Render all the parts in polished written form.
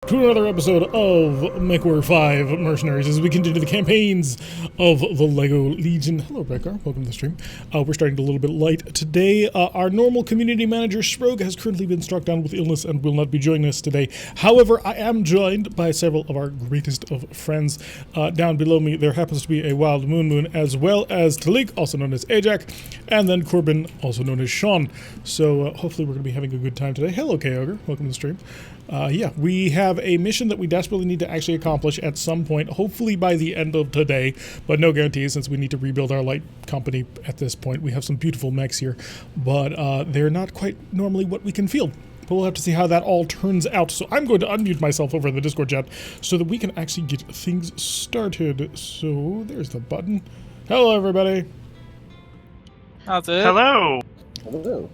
to another episode of MechWarrior 5 Mercenaries as we continue the campaigns of the LEGO Legion. Hello, Rekar. Welcome to the stream. We're starting a little bit light today. Our normal community manager, Rogue, has currently been struck down with illness and will not be joining us today. However, I am joined by several of our greatest of friends. Down below me, there happens to be a Wild Moon, as well as Talik, also known as Ajax, and then Corbin, also known as Sean. So hopefully we're going to be having a good time today. Hello, K-Ogre. Welcome to the stream. Yeah, we have a mission that we desperately need to actually accomplish at some point, hopefully by the end of today, but no guarantees since we need to rebuild our light company at this point. We have some beautiful mechs here, but they're not quite normally what we can field. But we'll have to see how that all turns out. So I'm going to unmute myself over in the Discord chat so that we can actually get things started. So there's the button. Hello, everybody. How's it? Hello. Hello.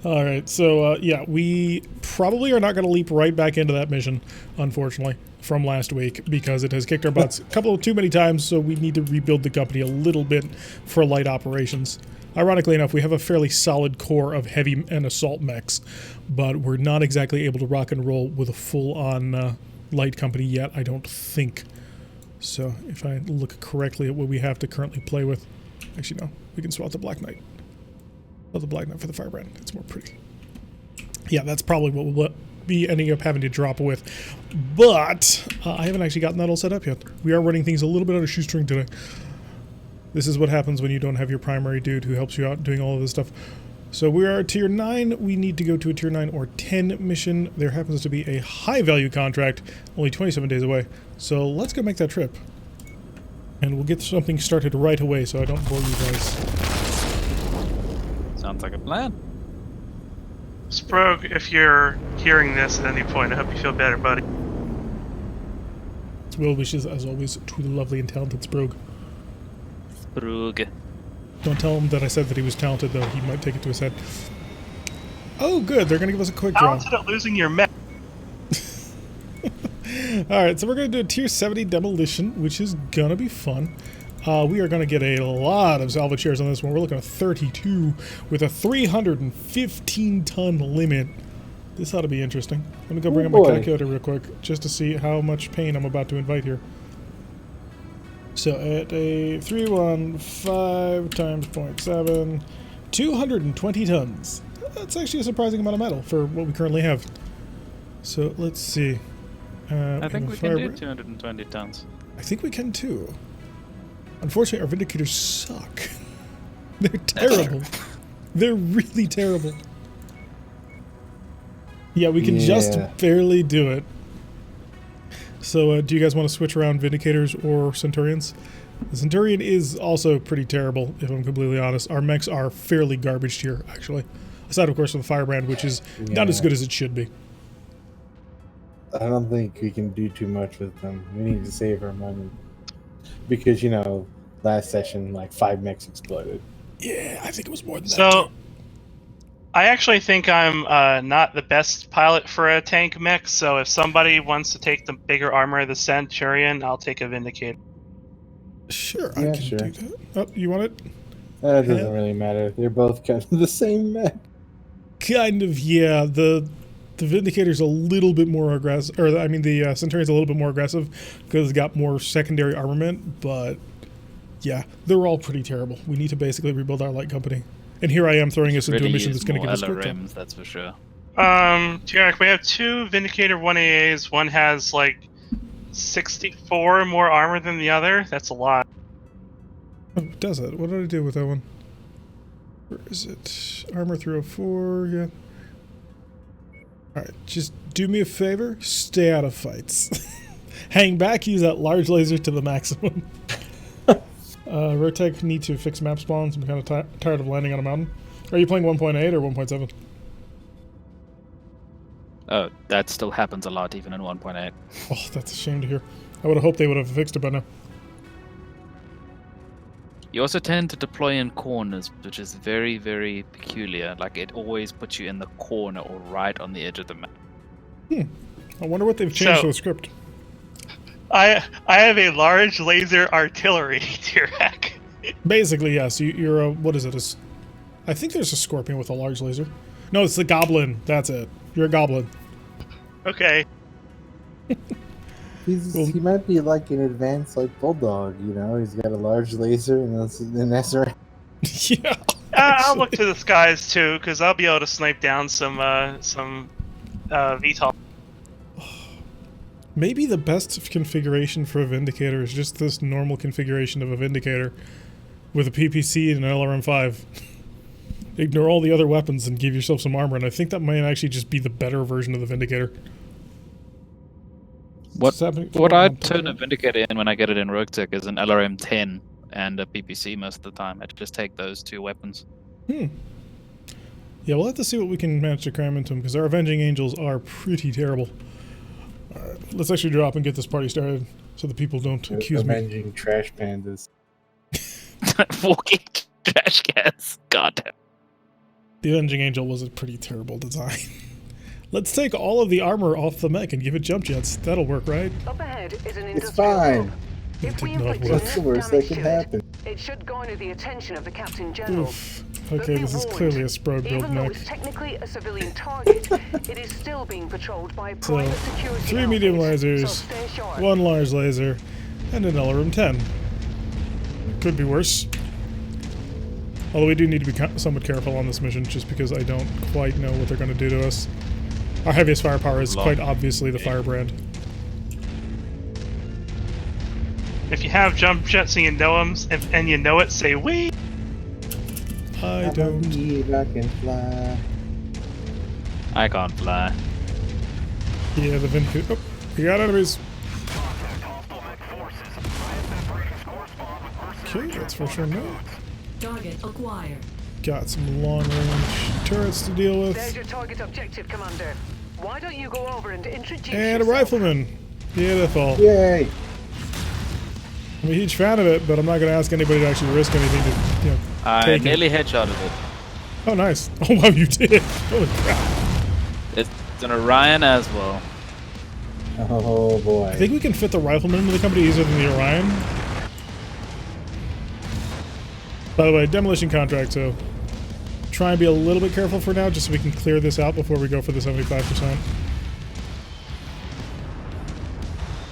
All right, so yeah, we probably are not going to leap right back into that mission, unfortunately, from last week because it has kicked our butts too many times, so we need to rebuild the company a little bit for light operations. Ironically enough, we have a fairly solid core of heavy and assault mechs, but we're not exactly able to rock and roll with a full-on light company yet, I don't think. So if I look correctly at what we have to currently play with, actually no, we can swap the Black Knight. Oh, the Black Knight for the Firebrand. It's more pretty. Yeah, that's probably what we'll be ending up having to drop with. But I haven't actually gotten that all set up yet. We are running things a little bit on a shoestring today. This is what happens when you don't have your primary dude who helps you out doing all of this stuff. So we are tier 9. We need to go to a tier 9 or 10 mission. There happens to be a high value contract, only 27 days away. So let's go make that trip. And we'll get something started right away so I don't bore you guys. Sounds like a plan. Sprogue, if you're hearing this at any point, I hope you feel better, buddy. Well wishes, as always, to the lovely and talented Sprogue. Sprug. Don't tell him that I said that he was talented, though. He might take it to his head. Oh, good. They're going to give us a quick draw. Talented at losing your mech. Alright, so we're going to do a tier 70 demolition, which is going to be fun. We are going to get a lot of salvage shares on this one. We're looking at 32 with a 315-ton limit. This ought to be interesting. Let me go bring up my calculator real quick just to see how much pain I'm about to invite here. So at a 315 times 0.7, 220 tons. That's actually a surprising amount of metal for what we currently have. So let's see. I think we can do 220 tons. I think we can too. Unfortunately, our Vindicators suck. They're terrible. They're really terrible. Yeah, we can just barely do it. So, do you guys want to switch around Vindicators or Centurions? The Centurion is also pretty terrible, if I'm completely honest. Our mechs are fairly garbage tier, actually. Aside, of course, from the Firebrand, which is not as good as it should be. I don't think we can do too much with them. We need to save our money. Because, you know, last session, like 5 mechs exploded. Yeah, I think it was more than that. So, I actually think I'm not the best pilot for a tank mech, so if somebody wants to take the bigger armor of the Centurion, I'll take a Vindicator. Sure, I can do that. Oh, you want it? That doesn't really matter. They're both kind of the same mech. Kind of, yeah. The Vindicator's a little bit more aggressive, or I mean the Centurion's a little bit more aggressive because it's got more secondary armament, but yeah, they're all pretty terrible. We need to basically rebuild our light company. And here I am throwing us into a mission that's going to give us LRMs, that's for sure. Jarek, we have 2 Vindicator 1AAs. One has like 64 more armor than the other. That's a lot. Oh, does it? What did I do with that one? Where is it? Armor 304, yeah. Alright, just do me a favor, stay out of fights. Hang back, use that large laser to the maximum. RogueTech need to fix map spawns. I'm kind of tired of landing on a mountain. Are you playing 1.8 or 1.7? Oh, that still happens a lot, even in 1.8. Oh, that's a shame to hear. I would have hoped they would have fixed it by now. You also tend to deploy in corners, which is very, very peculiar. Like, it always puts you in the corner or right on the edge of the map. I wonder what they've changed to the script. I have a large laser artillery tier hack. Basically, yes. You're a, what is it? I think there's a Scorpion with a large laser. No, it's the Goblin. That's it. You're a Goblin. Okay. He might be like an advanced like bulldog, you know. He's got a large laser and an SR. Yeah. I'll look to the skies too, because I'll be able to snipe down some VTOL. Maybe the best configuration for a Vindicator is just this normal configuration of a Vindicator with a PPC and an LRM-5. Ignore all the other weapons and give yourself some armor, and I think that might actually just be the better version of the Vindicator. What I turn a Vindicator in when I get it in RogueTech is an LRM-10 and a PPC most of the time. I just take those two weapons. Yeah, we'll have to see what we can manage to cram into them, because our Avenging Angels are pretty terrible. Alright, let's actually drop and get this party started, so the people don't accuse me. Avenging trash pandas. Walking trash cans. God damn. The Avenging Angel was a pretty terrible design. Let's take all of the armor off the mech and give it jump jets. That'll work, right? Up ahead is an It's industrial fine. hub. If we did not inflict work. enough What's the worst that damage could to it, happen? it should garner the attention of the Captain General. Oof. But Okay, be this is warned, clearly a Sprode build even though mech. it's technically a civilian target, it is still being patrolled by private security 3 medium outfits, so lasers, stay sharp. 1 large laser, and an LRM-10. Could be worse. Although we do need to be somewhat careful on this mission, just because I don't quite know what they're going to do to us. Our heaviest firepower is quite obviously the Firebrand. If you have jump jets and you know them, and you know it, say "wee." I don't. believe I can fly. I can't fly. Yeah, the Vindicator. Oh, we got enemies. Okay, that's for sure no. Target acquired. Got some long-range turrets to deal There's with. your target objective, Commander. Why don't you go over and introduce And a yourself? rifleman. Beautiful. Yay! I'm a huge fan of it, but I'm not going to ask anybody to actually risk anything to, you know, I take nearly it. headshotted it. Oh, nice. Oh, wow, you did. Holy crap. It's an Orion as well. Oh boy. I think we can fit the rifleman into the company easier than the Orion. By the way, demolition contract, so try and be a little bit careful for now, just so we can clear this out before we go for the 75%.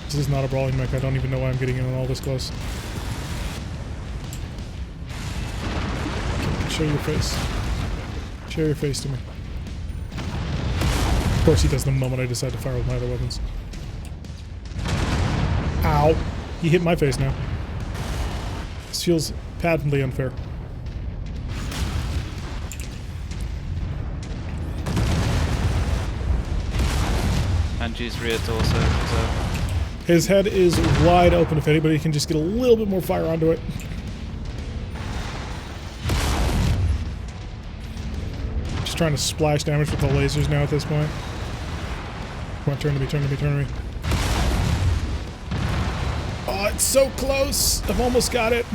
This is not a brawling mech. I don't even know why I'm getting in all this close. Okay, show your face. Show your face to me. Of course he does the moment I decide to fire with my other weapons. Ow! He hit my face now. This feels patently unfair. And G's rear torso. So. His head is wide open if anybody can just get a little bit more fire onto it. Just trying to splash damage with the lasers now at this point. Come on, turn to me, turn to me, turn to me. Oh, it's so close! I've almost got it.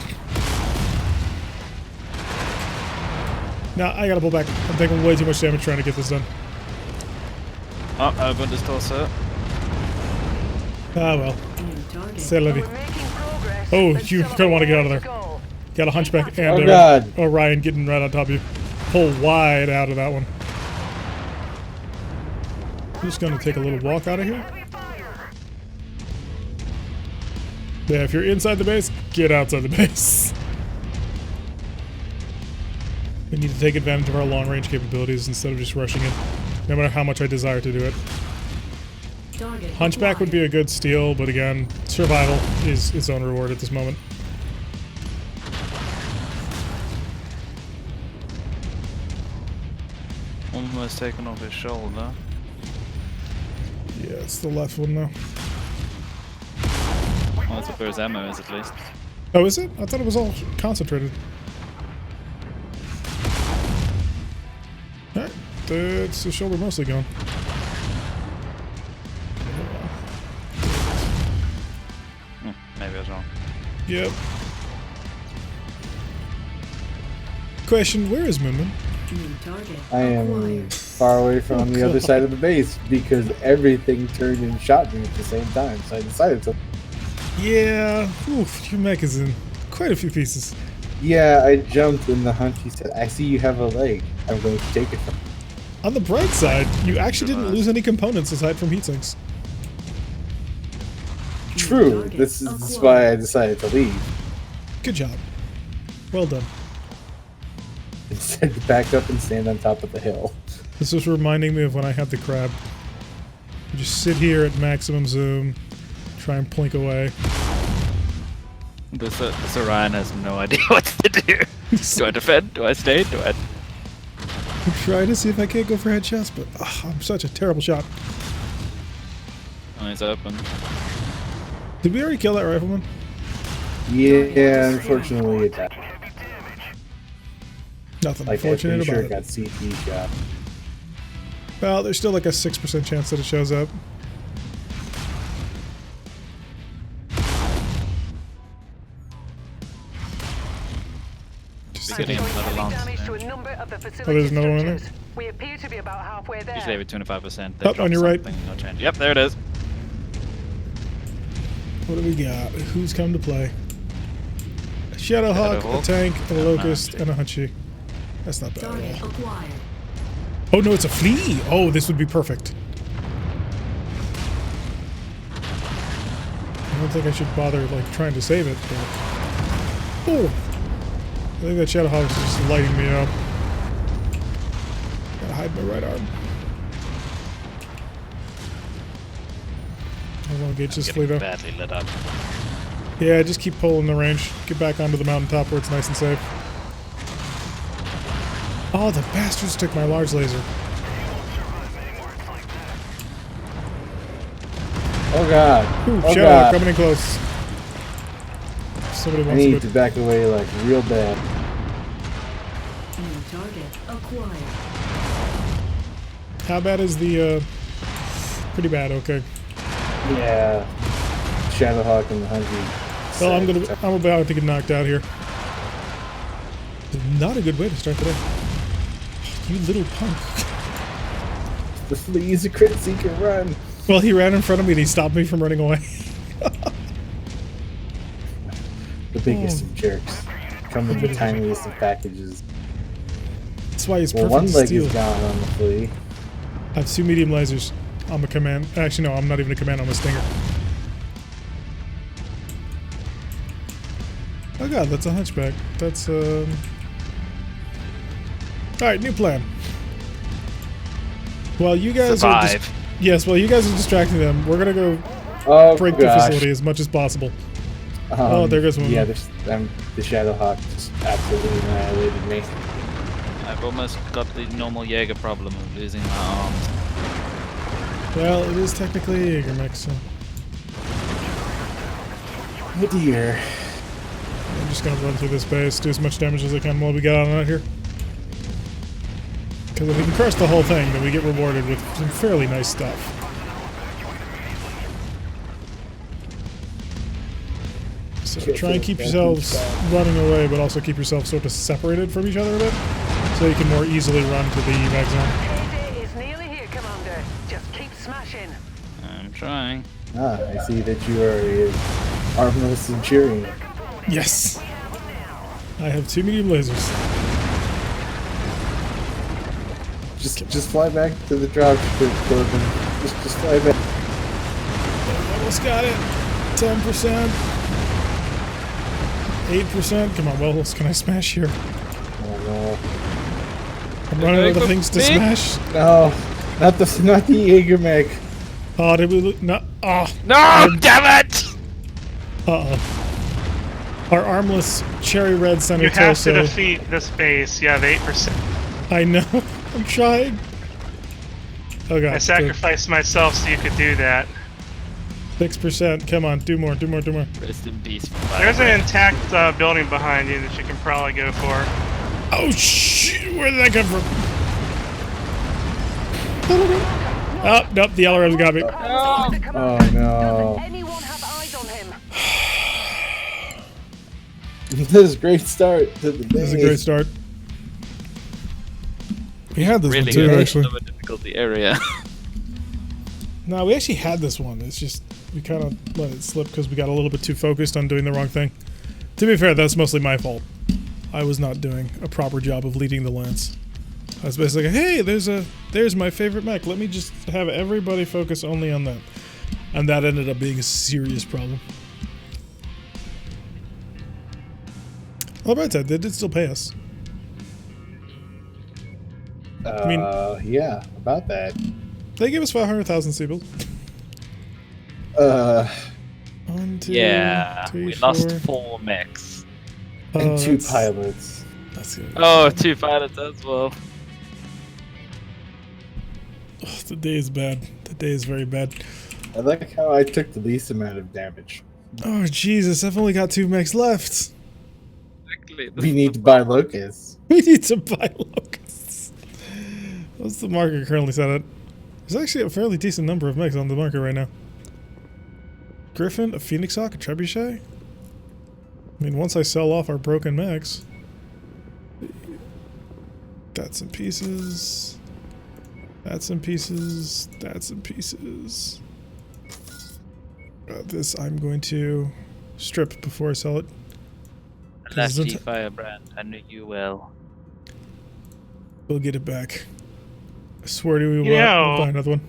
Now I gotta pull back. I'm taking way too much damage trying to get this done. Oh, opened his torso. Ah well. Target. C'est la vie. We're making progress, Oh, but you still kinda wanna a get out of long way there. to go. Got a hunchback and Oh, God. Orion getting right on top of you. Pull wide out of that one. I'm just gonna take a little walk out of here. Yeah, if you're inside the base, get outside the base. We need to take advantage of our long-range capabilities instead of just rushing in, no matter how much I desire to do it. Target Hunchback would be a good steal, but again, survival is its own reward at this moment. Almost taken off his shoulder. Yeah, it's the left one now. Well, that's where his ammo is at least. Oh, is it? I thought it was all concentrated. Alright, that's the shoulder mostly gone. Maybe I was wrong. Yep. Question, where is Moonman? New target I am acquired. far away from the other side of the base because everything turned and shot me at the same time, so I decided to. Yeah, oof, your mech is in quite a few pieces. Yeah, I jumped and the hunchy said, I see you have a leg. I'm going to take it from On the bright side, you actually didn't lose any components aside from heat sinks. true. This is why I decided to leave. Good job. Well done. Instead, to back up and stand on top of the hill. This was reminding me of when I had the crab. You just sit here at maximum zoom, try and plink away. This Orion has no idea what to do. Do I defend? Do I stay? Do I... I'm trying to see if I can't go for headshots, but I'm such a terrible shot. Oh, he's open. Did we already kill that rifleman? Yeah, unfortunately it died. Nothing Like, I'm unfortunate pretty sure about it it. got CT shot. Well, there's still like a 6% chance that it shows up. Just Getting kidding. another lance. Damage to a number of the facility Oh, there's another one in there? structures. We appear to be about halfway there. Usually every 25%. Oh, on your right. No change. Yep, there it is. What do we got? Who's come to play? A Shadowhawk, a Shadowhawk, tank, a and a locust, Hunchy. and a hunchy. That's not bad at Target all. acquired. Oh no, it's a flea! Oh, this would be perfect. I don't think I should bother like trying to save it, but... Oh! I think that Shadowhawk is just lighting me up. Gotta hide my right arm. I want to engage this flea Getting though. badly lit up. Yeah, just keep pulling the range. Get back onto the mountaintop where it's nice and safe. Oh, the bastards took my large laser. Oh god. Ooh, Oh Shadow god. coming in close. Somebody I wants need to to back away like real bad. New target acquired. How bad is the, pretty bad, okay. Yeah. Shadowhawk and the Hunchy. Well, I'm about to get knocked out here. Not a good way to start the day. You little punk. The flea's a crit seeker, run! Well, he ran in front of me and he stopped me from running away. The biggest of jerks. Come in the tiniest of packages. That's why he's Well, perfect one to leg steal. is gone on the flea. I have 2 medium lasers. I'm a command. Actually, no, I'm not even a command. I'm a stinger. Oh god, that's a hunchback. That's Alright, new plan. While you guys are Survive. yes, while you guys are distracting them, we're gonna go Oh break the gosh. facility as much as possible. Oh, there goes one. Yeah, the Shadowhawk just absolutely annihilated me. I've almost got the normal Jaeger problem of losing my arms. Well, it is technically a Jaeger mech, so Oh dear. I'm just gonna run through this base, do as much damage as I can while we get on out here. Because if we can crush the whole thing, then we get rewarded with some fairly nice stuff. So try and keep yourselves running away, but also keep yourself sort of separated from each other a bit, so you can more easily run to the evac zone. Payday is nearly here, Commander. Just keep smashing. I'm trying. Ah, I see that you are a armless centurion. Yes! I have 2 medium lasers. Just fly back to the drop strip, Corbin. Just fly back. Almost got it. 10%. 8%. Come on, what else can I smash here? Oh no. I'm running out of things to Big. smash. No, not the Jaeger mech. Oh, did we lose? No. Oh. No! Damn it! Uh-oh. Our armless cherry red center You have to torso. defeat this base. Yeah, the 8%. I know. I'm trying. Oh god. I sacrificed myself so you could do that. 6%. Come on, do more, do more, do more. Rest in peace. There's an intact building behind you that you can probably go for. Oh shit! Where did that come from? Oh, nope, the LRM's got me. Oh no. Does anyone have eyes on him? This is a great start to the day. This is a great start. We had this Really one too, good. actually. Of a difficulty area. No, we actually had this one. It's just we kind of let it slip because we got a little bit too focused on doing the wrong thing. To be fair, that's mostly my fault. I was not doing a proper job of leading the lance. I was basically like, hey, there's my favorite mech. Let me just have everybody focus only on that. And that ended up being a serious problem. Well, about that, they did still pay us. I mean- yeah, about that. They gave us 500,000 Seabills. 1, 2, Yeah, 3, we 4. lost 4 mechs. And 2 that's- pilots. That's good. Oh, 2 pilots as well. Oh, the day is bad. The day is very bad. I like how I took the least amount of damage. Oh, Jesus. I've only got 2 mechs left. Exactly. We need to buy locusts. We need to buy locusts. What's the market currently set at? There's actually a fairly decent number of mechs on the market right now. Griffin, a Phoenix Hawk, a Trebuchet. I mean, once I sell off our broken mechs. That's in pieces. That's in pieces. That's in pieces. This I'm going to strip before I sell it. Lefty Firebrand, I knew you well. We'll get it back. I swear to you, You know, we'll buy another one.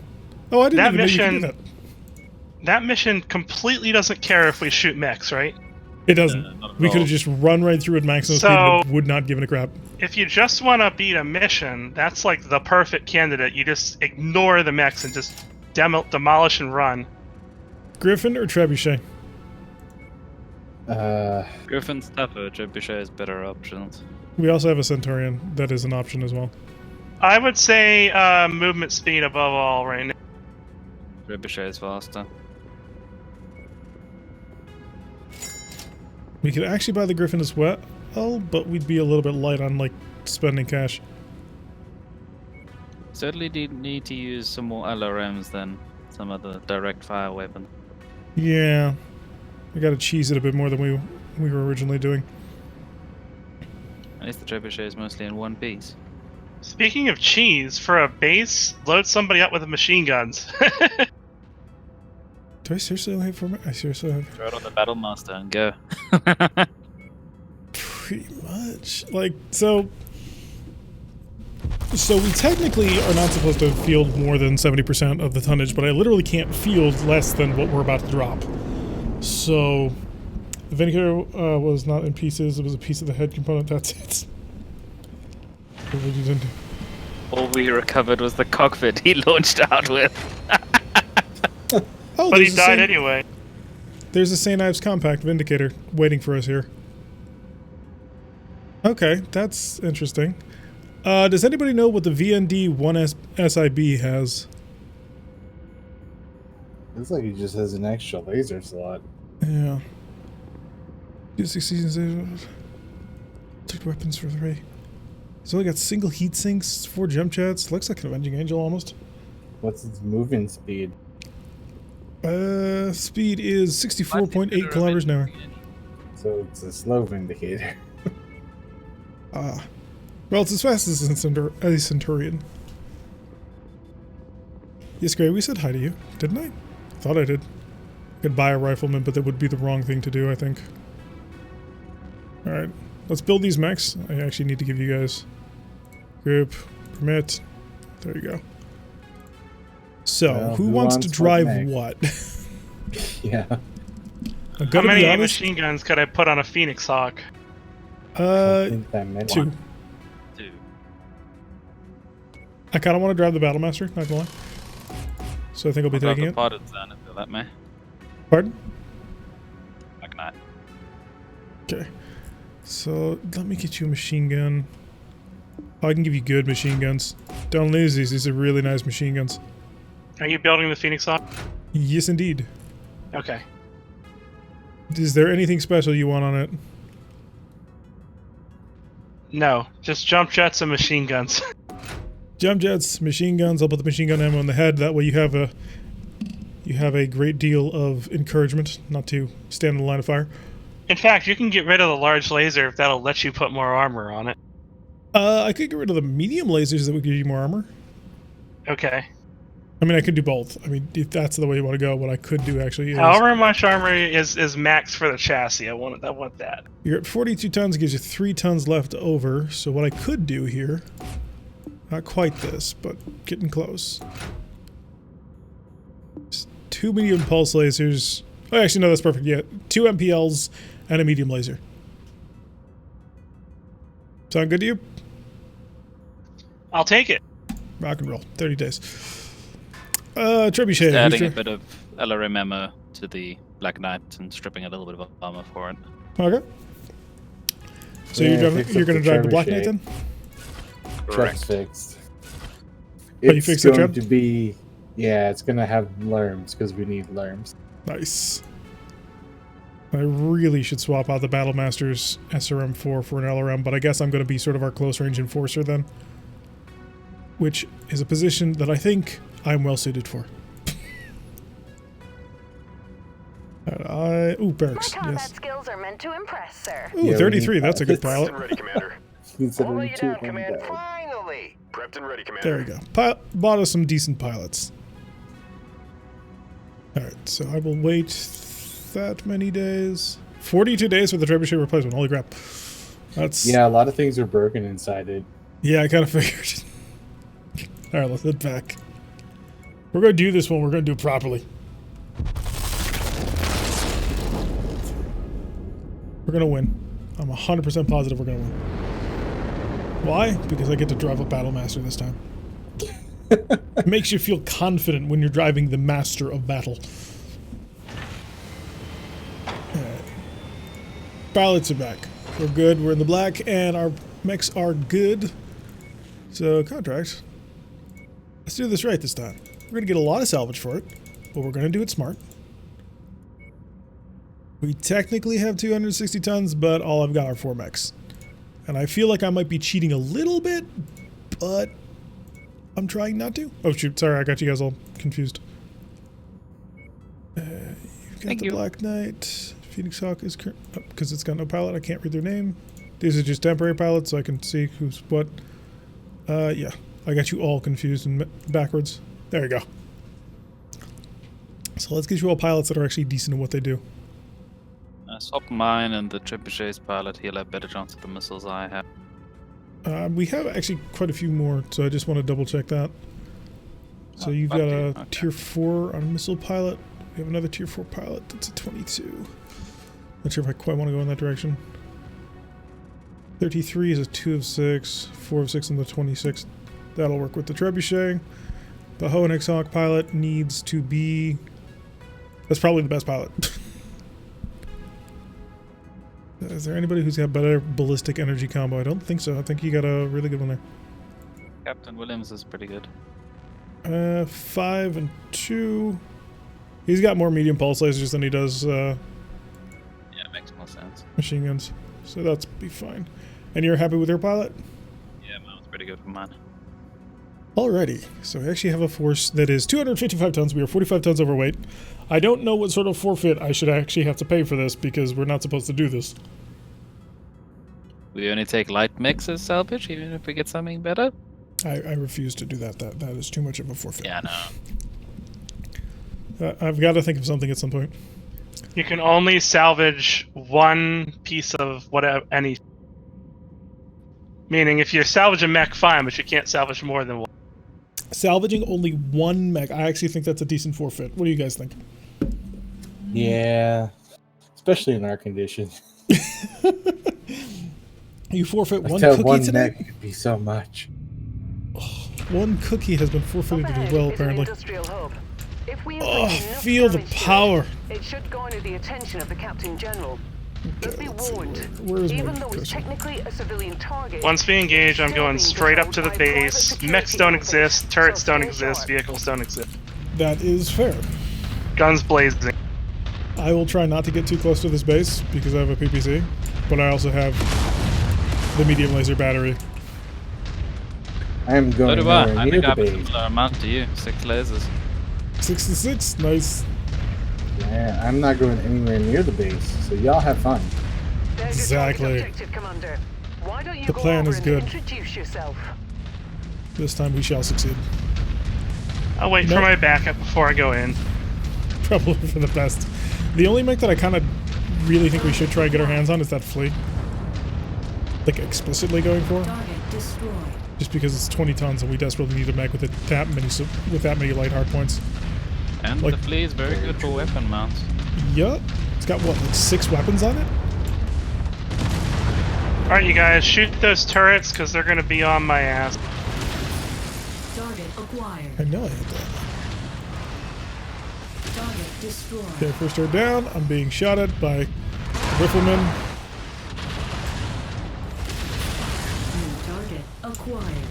Oh, I didn't that even know you could do mission- that. That mission completely doesn't care if we shoot mechs, right? It doesn't. not at We could all. have just run right through at maximum speed and it would not give a crap. If you just want to beat a mission, that's like the perfect candidate. You just ignore the mechs and just demolish and run. Griffin or Trebuchet? Griffin's tougher, Trebuchet has better options. We also have a Centurion. That is an option as well. I would say movement speed above all right now. Trebuchet is faster. We could actually buy the Griffin as well, but we'd be a little bit light on like spending cash. Certainly need to use some more LRMs than some other direct fire weapon. Yeah, we got to cheese it a bit more than we were originally doing. At least the Trebuchet is mostly in one piece. Speaking of cheese, for a base, load somebody up with machine guns. Do I seriously only have 4 mechs? I seriously have Throw it on the Battle Master and go. pretty much. Like, so we technically are not supposed to field more than 70% of the tonnage, but I literally can't field less than what we're about to drop. So the Vindicator was not in pieces. It was a piece of the head component. That's it. What did you do? All we recovered was the cockpit he launched out with. Oh, But he there's a died Saint- anyway. There's a St. Ives Compact Vindicator waiting for us here. Okay, that's interesting. Does anybody know what the VND-1 SIB has? Looks like he just has an extra laser slot. Yeah. 16 took weapons for 3. He's only got single heat sinks, 4 jump jets. Looks like an Avenging Angel almost. What's its movement speed? Speed is 64.8 kilometers an hour. So it's a slow Vindicator. Ah. Well, it's as fast as a Centurion. Yes, Gray, we said hi to you, didn't I? Thought I did. Could buy a rifleman, but that would be the wrong thing to do, I think. Alright, let's build these mechs. I actually need to give you guys group, permit. There you go. So, Well, who wants to what drive mech? what? Yeah. I'm How gonna many be honest. machine guns could I put on a Phoenix Hawk? I think that meant 2. 2. I kind of want to drive the Battlemaster, not gonna lie. So I think I'll be taking the it. Partisan if you let me. Pardon? Like that. Okay. So let me get you a machine gun. Oh, I can give you good machine guns. Don't lose these. These are really nice machine guns. Are you building the Phoenix Hawk? Yes, indeed. Okay. Is there anything special you want on it? No, just jump jets and machine guns. Jump jets, machine guns. I'll put the machine gun ammo on the head. That way you have a great deal of encouragement not to stand in the line of fire. In fact, you can get rid of the large laser if that'll let you put more armor on it. I could get rid of the medium lasers that would give you more armor. Okay. I mean, I could do both. I mean, if that's the way you want to go, what I could do actually is... However much armor is max for the chassis. I want that. You're at 42 tons, gives you 3 tons left over. So what I could do here, not quite this, but getting close. Just 2 2 medium pulse lasers. Oh, actually, no, that's perfect. Yeah, 2 MPLs and a medium laser. Sound good to you? I'll take it. Rock and roll. 30 days. Trebuchet. Just adding a bit of LRM ammo to the Black Knight and stripping a little bit of armor for it. Okay. So Yeah, you're going to drive the Black Knight then? Truck's fixed. Oh, you It's fixed the going Treb? to be, yeah, it's going to have lerms because we need lerms. Nice. I really should swap out the Battlemaster's SRM-4 for an LRM, but I guess I'm going to be sort of our close-range enforcer then. Which is a position that I think I'm well suited for. Ooh, barracks, My combat yes. skills are meant to impress, sir. Ooh, Yeah, we 33, need that's a good pilots. pilot. Ready, Commander. Considering All you two down, of them Command. died. Finally. Prepped and ready, Commander. There we go. Bought us some decent pilots. Alright, so I will wait that many days. 42 days for the trebuchet replacement. Holy crap. That's... Yeah, a lot of things are broken inside it. Yeah, I kind of figured. Alright, let's head back. We're going to do this one. We're going to do it properly. We're going to win. I'm 100% positive we're going to win. Why? Because I get to drive a Battlemaster this time. It makes you feel confident when you're driving the Master of Battle. Alright. Pilots are back. We're good. We're in the black, and our mechs are good. So, contract. Let's do this right this time. We're going to get a lot of salvage for it, but we're going to do it smart. We technically have 260 tons, but all I've got are 4 mechs. And I feel like I might be cheating a little bit, but I'm trying not to. Oh shoot, sorry, I got you guys all confused. You've got the Black Knight. Phoenix Hawk is current, because it's got no pilot, I can't read their name. These are just temporary pilots, so I can see who's what. Yeah, I got you all confused and backwards. There you go. So let's get you all pilots that are actually decent at what they do. Swap mine and the trebuchet's pilot. He'll have better chance of the missiles I have. We have actually quite a few more, so I just want to double check that. So you've got a tier 4 on a missile pilot. We have another tier 4 pilot that's a 22. Not sure if I quite want to go in that direction. 33 is a 2 of 6, 4 of 6 on the 26. That'll work with the trebuchet. The Hohenix Hawk pilot needs to be... That's probably the best pilot. Is there anybody who's got better ballistic energy combo? I don't think so. I think you got a really good one there. Captain Williams is pretty good. 5 and 2. He's got more medium pulse lasers than he does Yeah, it makes more sense. machine guns. So that's be fine. And you're happy with your pilot? Yeah, mine's pretty good for mine. Alrighty. So we actually have a force that is 255 tons. We are 45 tons overweight. I don't know what sort of forfeit I should actually have to pay for this because we're not supposed to do this. We only take light mechs as salvage, even if we get something better? I refuse to do that. That is too much of a forfeit. Yeah, no. I've got to think of something at some point. You can only salvage one piece of whatever, any. Meaning, if you salvage a mech, fine, but you can't salvage more than one. Salvaging only one mech. I actually think that's a decent forfeit. What do you guys think? Yeah, especially in our conditions. You forfeit one Tell cookie one today? mech could be so much. One cookie has been forfeited as well, apparently. Industrial hub. If we Oh, inflict enough feel the damage to power. It should garner the attention of the Captain General. But be let's see, warned, where is my even though it's cursor? technically a civilian target, Once we engage, I'm still going being straight up to the patrolled by private base. security Mechs don't outfits, exist, turrets so don't stay exist, sharp. vehicles don't exist. That is fair. Guns blazing. I will try not to get too close to this base because I have a PPC, but I also have the medium laser battery. I am So going do I. nowhere I near think I the have a base. similar amount to you. 6 lasers. 66, nice. Yeah, I'm not going anywhere near the base, so y'all have fun. There's your Exactly. target objective, Commander. Why don't you The go plan over is and good. introduce yourself? This time we shall succeed. I'll wait Nope. for my backup before I go in. Probably for the best. The only mech that I kind of really think we should try and get our hands on is that fleet. Like explicitly going for, Target destroyed. just because it's 20 tons and we desperately need a mech with that many light hard points. And Like- the flea is very good for weapon mounts. Yup. It's got what, like 6 weapons on it? Alright, you guys, shoot those turrets because they're going to be on my ass. Target acquired. I know I hit that. Target destroyed. Okay, first turret down. I'm being shot at by riflemen. New target acquired.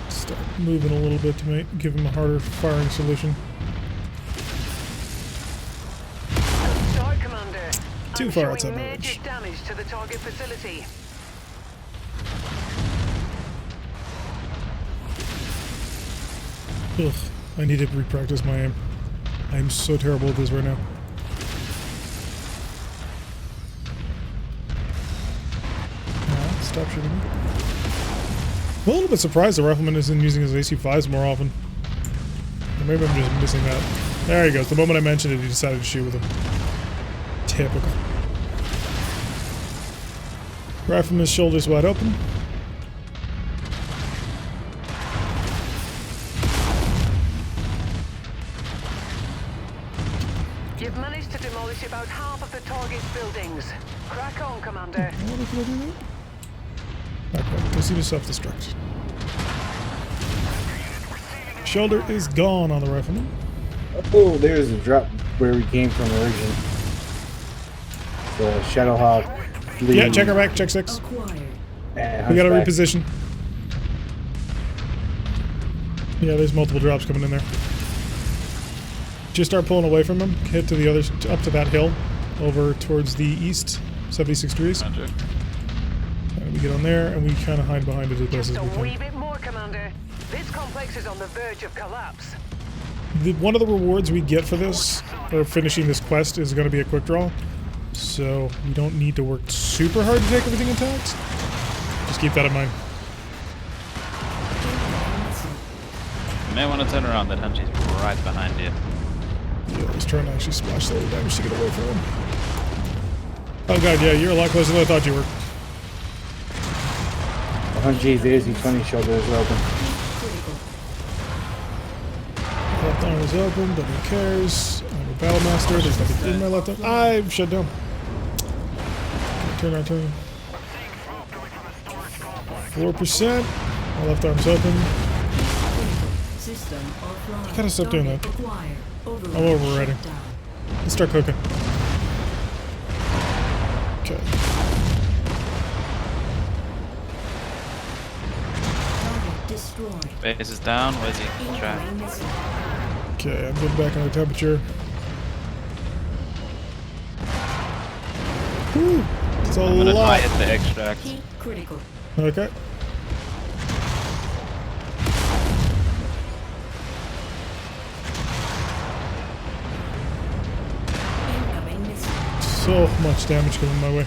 Start moving a little bit to give him a harder firing solution. Good start, Commander. Too I'm far showing outside my major range. damage to the target facility. Ugh, I need to repractice my aim. I'm so terrible at this right now. Stop shooting me. I'm a little bit surprised the rifleman isn't using his AC-5s more often. Or maybe I'm just missing that. There he goes. The moment I mentioned it, he decided to shoot with him. Typical. Rifleman's shoulders wide open. You've managed to demolish about half of the target's buildings. Crack on, Commander. What if I do that? Okay, proceed to self-destruct. Shoulder is gone on the rifleman. Oh, there's a drop where we came from originally. The Shadowhawk. Fleet. Yeah, check our back, check 6. Acquired. We gotta reposition. Yeah, there's multiple drops coming in there. Just start pulling away from them. Hit to the other, up to that hill, over towards the east, 76 degrees. Roger. And we get on there, and we kind of hide behind it as best Just as a we wee can. bit more, Commander. This complex is on the verge of collapse. One of the rewards we get for this, or finishing this quest, is going to be a quick draw. So we don't need to work super hard to take everything intact. Just keep that in mind. You may want to turn around, that Hunchy's right behind you. Yeah, I was trying to actually splash a little damage to get away from him. Oh god, yeah, you're a lot closer than I thought you were. 100G's AC-20 shoulder is open. Critical. Left arm is open, but who cares? I'm a battle master, there's nothing in my left arm. I'm shut down. Turn. 4%. My left arm's open. System offline. You gotta stop doing that. Acquired. Override I'm overriding. shut down. Let's start cooking. Okay. Target destroyed. Base is down, where's he? Track. Incoming missile. Okay, I'm getting back on the temperature. Whew, it's a I'm gonna lot. try hit the extract. Heat critical. Okay. Incoming missile. So much damage coming my way.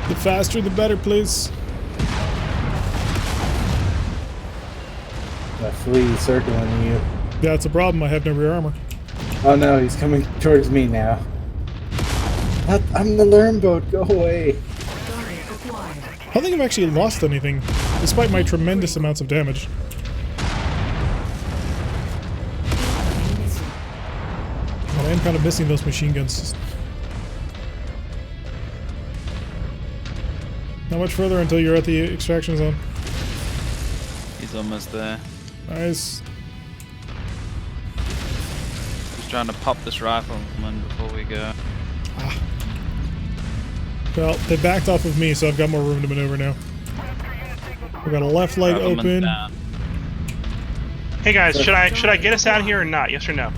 The faster, the better, please. That flea circling you. That's a problem. I have no rear armor. Oh no, he's coming towards me now. I'm the learn boat. Go away. Target acquired. I don't think I've actually lost anything, despite my tremendous amounts of damage. Incoming missile. But I am kind of missing those machine guns. How much further until you're at the extraction zone? He's almost there. Nice. Just trying to pop this rifleman before we go. Well, they backed off of me, so I've got more room to maneuver now. We got a left light Rifleman's open. down. Hey guys, should I get us out of here or not? Yes or no?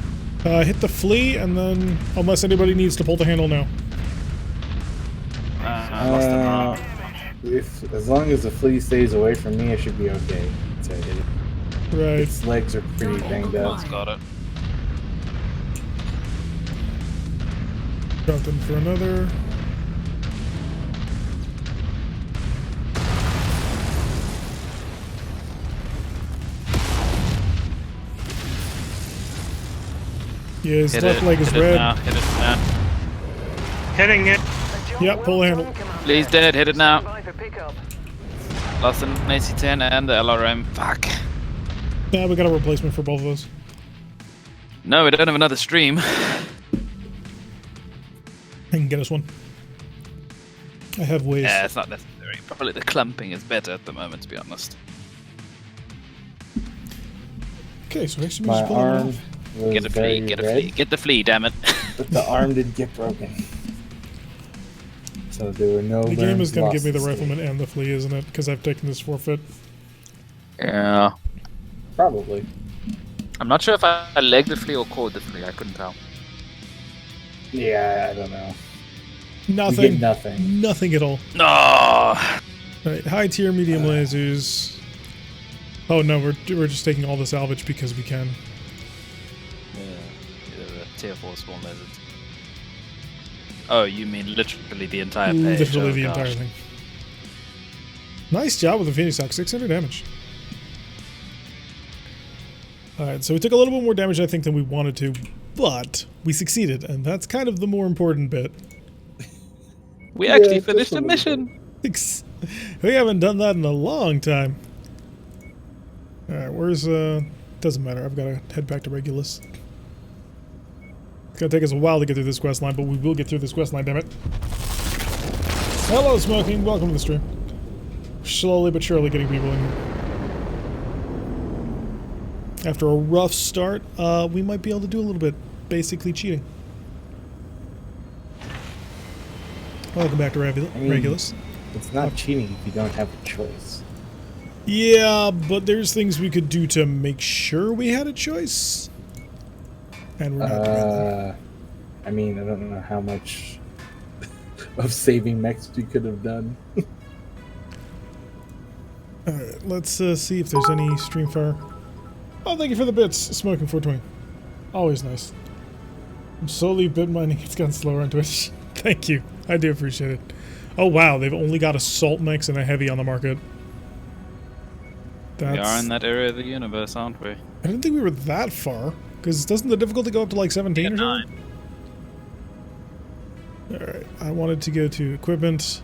Hit the flea, and then, unless anybody needs to pull the handle now. I lost him off. As long as the flea stays away from me, it should be okay. So Right. its legs are pretty banged up. Got it. Dropped in for another. Yeah, his Hit left it. leg is Hit it red. now. Hit it now. Hitting it. A job Yep, pull the well handle. done, Commander. Please, dead. Hit it now. Stand by for pickup. Lost an AC-10 and the LRM. Fuck. Yeah, we got a replacement for both of those. No, we don't have another stream. I can get us one. I have ways. Yeah, it's not necessary. Probably the clumping is better at the moment, to be honest. Okay, so actually, My just pulling it arm off. was Get a very flea, get a red, flea, get the flea, damn it. but the arm did get broken. So there were no. The game is going to lost give me the this rifleman game. and the flea, isn't it? Because I've taken this forfeit. Yeah. Probably. I'm not sure if I legged the flea or caught the flea, I couldn't tell. Yeah, I don't know. You Nothing. get nothing. Nothing at all. No! Alright, high tier, medium lasers. Oh no, we're just taking all the salvage because we can. Yeah, the tier 4 spawn lizards. Oh, you mean literally the entire page? Literally Oh, the gosh. entire thing. Nice job with the Phoenix Hawk, 600 damage. Alright, so we took a little bit more damage, I think, than we wanted to, but we succeeded, and that's kind of the more important bit. We actually just finished a the little mission! We haven't done that in a long time. Alright, where's, doesn't matter, I've got to head back to Regulus. It's gonna take us a while to get through this quest line, but we will get through this quest line, damn it. Hello, Smoking, welcome to the stream. Slowly but surely getting people in here. After a rough start, we might be able to do a little bit, basically cheating. Welcome back to Regulus. It's not cheating if you don't have a choice. Yeah, but there's things we could do to make sure we had a choice. And we're not doing that. I mean, I don't know how much of saving mechs we could have done. Alright, let's see if there's any stream fire. Oh, thank you for the bits, Smoking 420. Always nice. I'm slowly bit mining, it's gotten slower on Twitch. Thank you, I do appreciate it. Oh wow, they've only got assault mechs and a heavy on the market. We are in that area of the universe, aren't we? I didn't think we were that far, because doesn't the difficulty go up to like 17 or something? Alright, I wanted to go to equipment,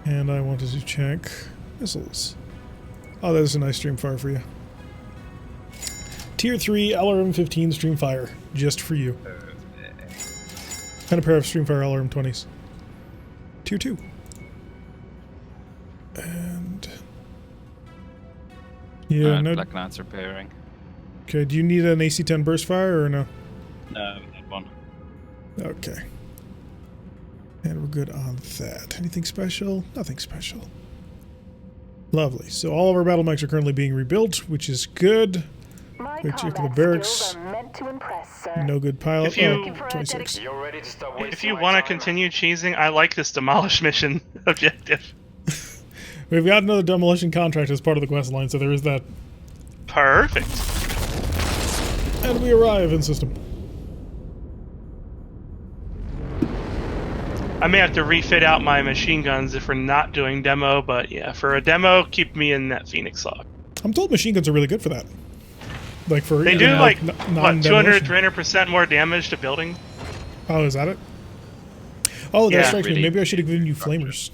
and I wanted to check missiles. Oh, there's a nice stream fire for you. Tier 3 LRM-15 stream fire, just for you. And a pair of stream fire LRM-20s. Tier 2. And... yeah, Alright, no... Black Knight's repairing. Okay, do you need an AC-10 burst fire or no? No, we had one. Okay. And we're good on that. Anything special? Nothing special. Lovely. So all of our battle mechs are currently being rebuilt, which is good. My We check the combat barracks. skills are meant to impress, sir. No good pilot. If you- Looking for a 26. You're ready to start If you want to continue cheesing, I like this demolish mission objective. We've got another demolition contract as part of the quest line, so there is that. Perfect. And we arrive in system. I may have to refit out my machine guns if we're not doing demo, but yeah, for a demo, keep me in that Phoenix Hawk. I'm told machine guns are really good for that. Like for They even, do like, what, 200, non-demolition. 300% more damage to building? Oh, is that it? Oh, that Yeah. strikes me. Really Maybe I should have given you structure. flamers.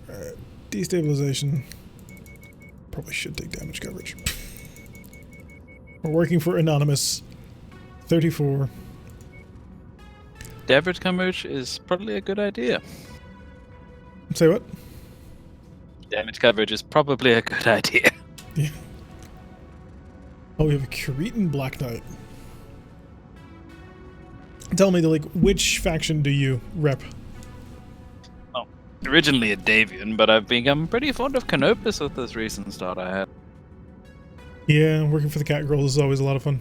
Alright. Destabilization. Probably should take damage coverage. We're working for Anonymous. 34. Damage coverage is probably a good idea. Say what? Damage coverage is probably a good idea. Yeah. Oh, we have a Cretan Black Knight. Tell me, like, which faction do you rep? Originally a Davian, but I've become pretty fond of Canopus with this recent start I had. Yeah, working for the Cat Girl is always a lot of fun.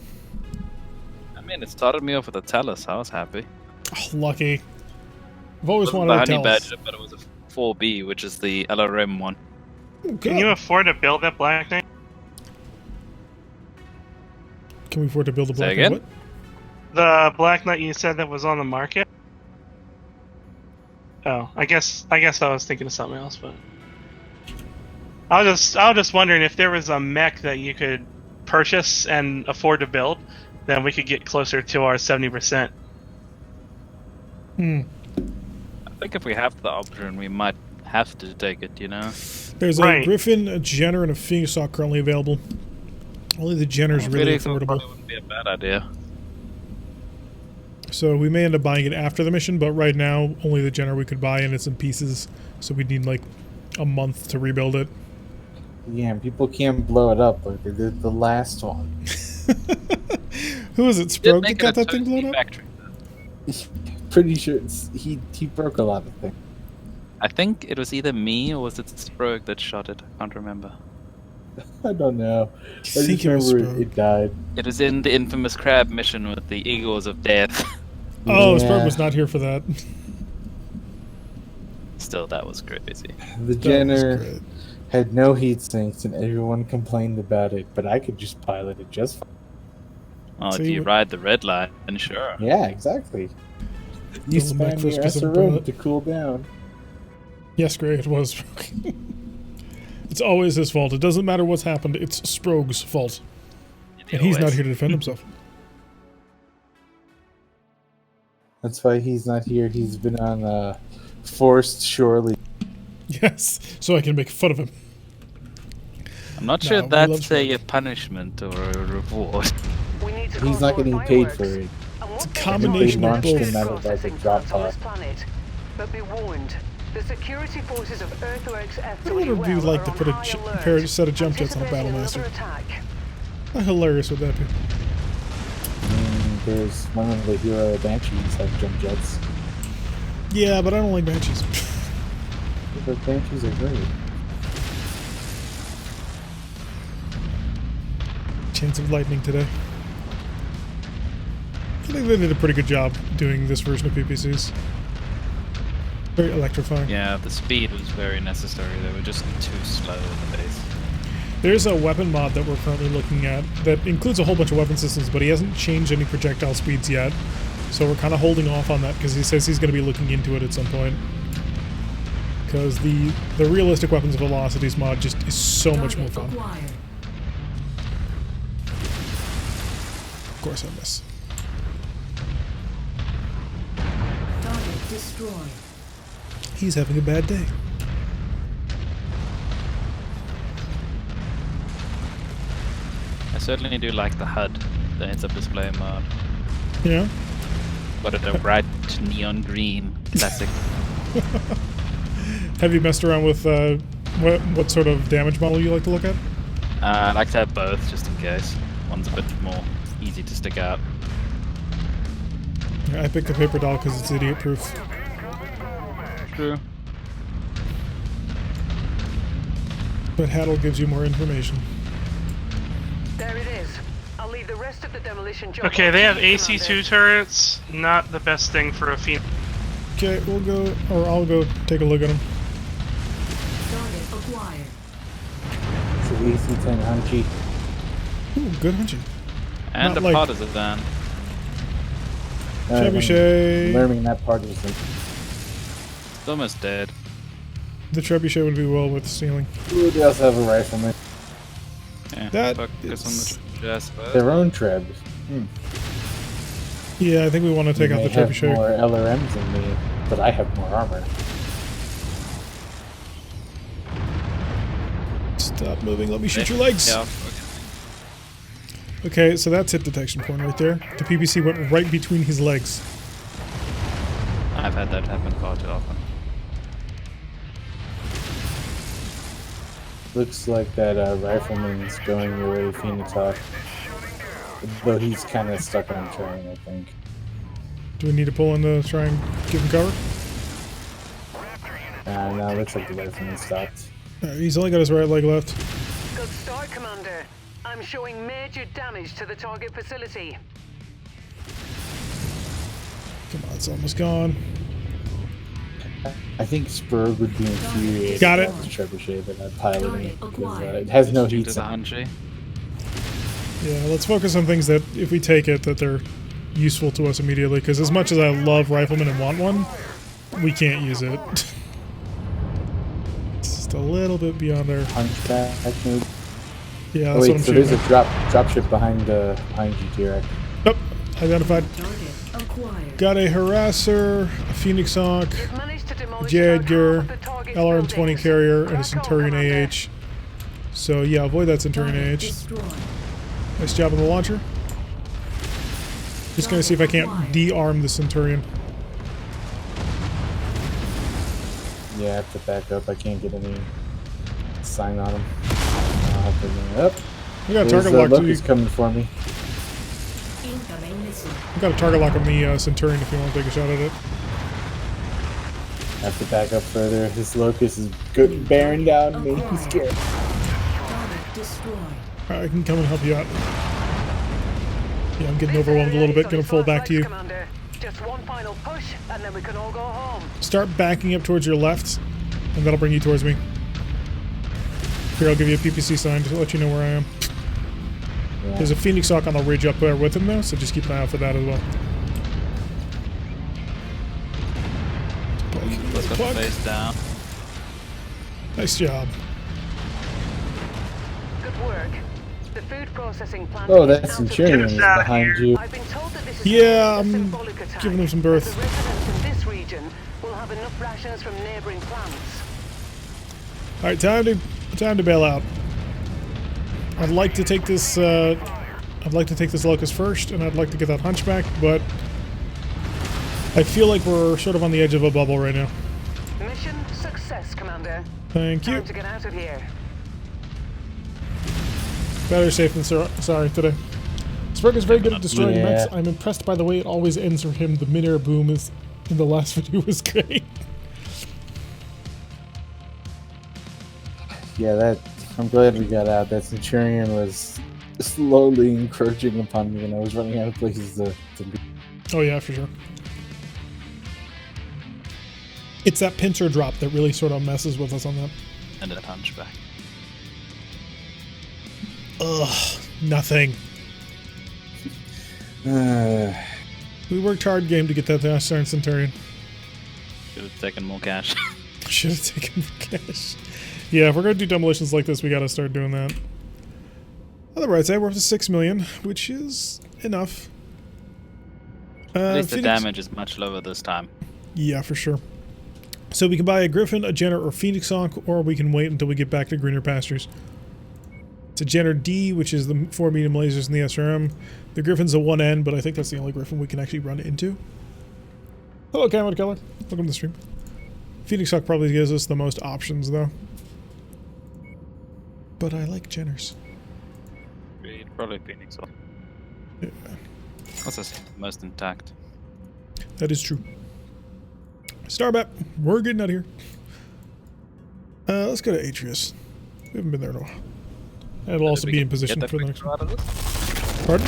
I mean, it started me off with a Talus, I was happy. Oh, lucky. I've always It wasn't wanted the to Honey tell Badger, but it was a 4B, which is the LRM one. Can you afford to build that Black Knight? Can we afford to build a Say Black again? Knight? The Black Knight you said that was on the market? Oh, I guess I was thinking of something else, but I was just wondering if there was a mech that you could purchase and afford to build, then we could get closer to our 70%. Hmm. I think if we have the option, we might have to take it, you know? There's a Right. Griffin, a Jenner, and a Phoenix Hawk currently available. Only the Jenner's really Phoenix Hawk affordable. probably wouldn't be a bad idea. So we may end up buying it after the mission, but right now, only the Jenner we could buy, and it's in pieces. So we'd need like a month to rebuild it. Yeah, and people can't blow it up like they did the last one. Who is it? Did Sprogue that make it got a that thing TO&E blown up? factory. Pretty sure he broke a lot of things. I think it was either me or was it Sprogue that shot it? I can't remember. I don't know. I think just it was remember Sprogue. it died. It was in the infamous crab mission with the Eagles of Death. Oh, Yeah. Sprogue was not here for that. Still, that was crazy. The That was Jenner great. had no heat sinks and everyone complained about it, but I could just pilot it just fine. Oh, So if you you would- ride the red line, then sure. Yeah, exactly. You Little Mac spam for a your specific SRM pilot. to cool down. Yes, great, it was Sprogue. It's always his fault. It doesn't matter what's happened, it's Sprogue's fault. And he's not Always. here to defend himself. That's why he's not here. He's been on forced shore leave. Yes, so I can make fun of him. I'm not No, sure we that's love Sprogue. a punishment or a reward. We need to He's not control getting paid fireworks. for it. And what It's a they combination do of is both. massive Out of, like, a processing drop plants on pod. this planet. But be warned, the security forces of Earthworks I wonder if FWL you'd like are to on put a high alert, pair of set of jump jets on a anticipating Battlemaster. another attack. How hilarious would that be? And there's one of the hero Banshees have jump jets. Yeah, but I don't like Banshees. The Banshees are great. Chance of lightning today. I think they did a pretty good job doing this version of PPCs. Very electrifying. Yeah, the speed was very necessary. They were just too slow in the base. There's a weapon mod that we're currently looking at that includes a whole bunch of weapon systems, but he hasn't changed any projectile speeds yet. So we're kind of holding off on that because he says he's going to be looking into it at some point. Because the realistic weapons velocities mod just is so much more Target fun. acquired. Of course I miss. Target destroyed. He's having a bad day. I certainly do like the HUD, the heads-up display mode. Yeah. But a bright neon green, classic. Have you messed around with what sort of damage model you like to look at? I like to have both, just in case. One's a bit more easy to stick out. Yeah, I picked the paper doll because it's idiot proof. True. But Haddle gives you more information. There it is. I'll leave the rest of the demolition job. Okay, up they to have you, AC2 Commander. turrets. Not the best thing for a Phoenix. Okay, we'll go, or I'll go take a look at them. Target acquired. It's an AC-10 Hunchy. Ooh, good hunching. And Not a like- partisan. Trebuchet. Learning that part is like, It's almost dead. The trebuchet would be well with ceiling. ooh, they also have a rifleman. Yeah, That focus is- on the trebuchet, I suppose. Their own trebs. Yeah, I think we want to take They out the have trebuchet. more LRMs than me, but I have more armor. Stop moving. Let me shoot your legs. Yeah, Okay, so that's hit detection point right there. The PPC went right between his legs. I've had that happen far too often. Looks like that rifleman's going your way, Phoenix Hawk. Though he's kind of stuck on train, I think. Do we need to pull in to try and give him cover? No, it looks like the rifleman stopped. He's only got his right leg left. Good start, Commander. I'm showing major damage to the target facility. Come on, it's almost gone. I think Spurg would be infuriated Got it. about the trebuchet that I'm piloting Target because acquired. it has no Due heat to the sink. Hunchy. Yeah, let's focus on things that, if we take it, that they're useful to us immediately. Because as much as I love Rifleman and want one, we can't use it. It's just a little bit beyond our... Hunchback, maybe. Yeah, Oh that's what wait, I'm so there's shooting. a drop ship behind GTR. Nope, identified. Target acquired. Got a Harasser, a Phoenix Hawk. You've managed to to demolish J. about Edgar, half of the target's LRM-20 buildings. carrier, and a Crack on, Centurion Commander. AH. So yeah, avoid that Centurion Target AH. destroyed. Nice job on the launcher. Just gonna see if I can't de-arm the Centurion. Yeah, I have to back up. I can't get any sign on him. I'll have to bring it up. We got a There's target lock. Locust coming for me. Incoming missile. We got a target lock on the Centurion if you want to take a shot at it. I have to back up further. This Locust is bearing down me. He's scared. Target destroyed. I can come and help you out. Yeah, I'm getting overwhelmed a little bit. Gonna fall back to you. Commander. Just one final push, and then we can all go home. Start backing up towards your left, and that'll bring you towards me. Here, I'll give you a PPC sign to let you know where I am. Yeah. There's a Phoenix Hawk on the ridge up there with him, though, so just keep an eye out for that as well. Let's go face down. Nice job. Good work. The food processing plant. Oh, is that out of Centurion Get us is out of behind here. you. I've been told that this is Yeah, a I'm symbolic attack, giving them some as birth. The residents in this region will have enough rations from neighboring plants. All right, time to bail out. I'd like to take this. I'd like to take this Locust first, and I'd like to get that Hunchback, but I feel like we're sort of on the edge of a bubble right now. Mission success, Commander. Thank you. Time to get out of here. Better safe than sorry today. Spurg is very good at destroying Yeah. mechs. I'm impressed by the way it always ends for him. The mid-air boom is in the last video was great. Yeah, I'm glad we got out. That Centurion was slowly encroaching upon me, and I was running out of places to be. Oh yeah, for sure. It's that pincer drop that really sort of messes with us on that. And a Hunchback. Ugh, nothing. We worked hard game to get that last darn Centurion. Should have taken more cash. Should have taken for cash. Yeah, if we're gonna do demolitions like this, we gotta start doing that. On the right side, we're up to 6 million, which is enough. At least the Phoenix- damage is much lower this time. Yeah, for sure. So we can buy a Griffin, a Jenner, or Phoenix Hawk, or we can wait until we get back to greener pastures. It's a Jenner D, which is the 4 medium lasers in the SRM. The Griffin's a 1N, but I think that's the only Griffin we can actually run into. Hello, Camo Color. Welcome to the stream. Phoenix Hawk probably gives us the most options, though. But I like Jenners. Probably Phoenix. Yeah, What's this? Most intact. that is true. Starbat, we're getting out of here. Let's go to Atreus. We haven't been there in a while. And we'll also be in position for the next one. Pardon?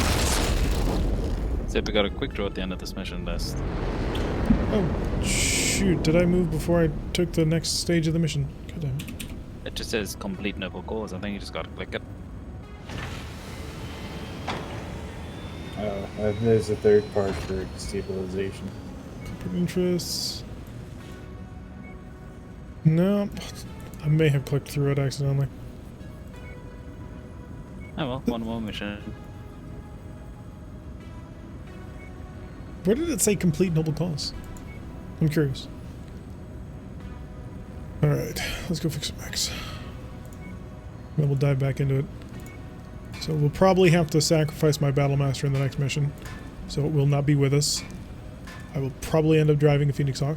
So we got a quick draw at the end of this mission list. Oh, shoot. Did I move before I took the next stage of the mission? God damn it. It just says complete noble cause. I think you just gotta click it. There's a third part for destabilization. Corporate interests. No. I may have clicked through it accidentally. Oh well, one more mission. Where did it say complete noble cause? I'm curious. Alright, let's go fix some mechs. Then we'll dive back into it. So we'll probably have to sacrifice my Battle Master in the next mission. So it will not be with us. I will probably end up driving a Phoenix Hawk.